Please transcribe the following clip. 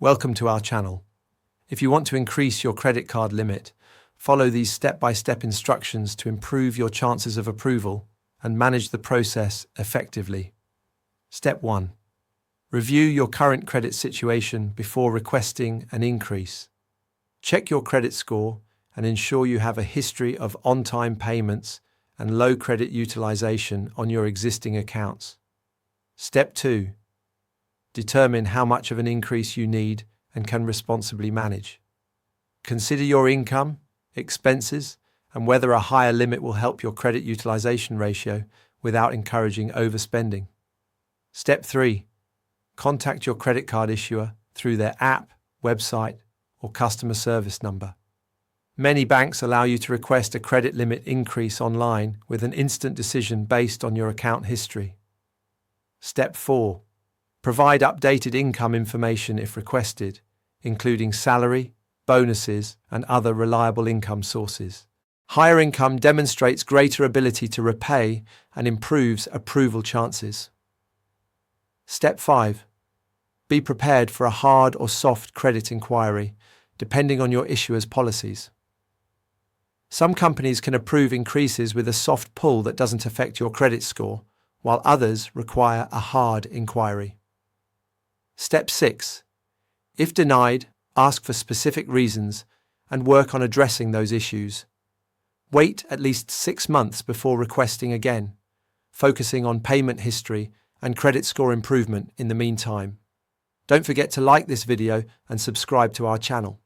Welcome to our channel. If you want to increase your credit card limit, follow these step-by-step instructions to improve your chances of approval and manage the process effectively. Step 1. Review your current credit situation before requesting an increase. Check your credit score and ensure you have a history of on-time payments and low credit utilization on your existing accounts. Step 2. Determine how much of an increase you need and can responsibly manage. Consider your income, expenses, and whether a higher limit will help your credit utilization ratio without encouraging overspending. Step 3. Contact your credit card issuer through their app, website, or customer service number. Many banks allow you to request a credit limit increase online with an instant decision based on your account history. Step 4. Provide updated income information if requested, including salary, bonuses, and other reliable income sources. Higher income demonstrates greater ability to repay and improves approval chances. Step 5. Be prepared for a hard or soft credit inquiry, depending on your issuer's policies. Some companies can approve increases with a soft pull that doesn't affect your credit score, while others require a hard inquiry. Step 6. If denied, ask for specific reasons and work on addressing those issues. Wait at least 6 months before requesting again, focusing on payment history and credit score improvement in the meantime. Don't forget to like this video and subscribe to our channel.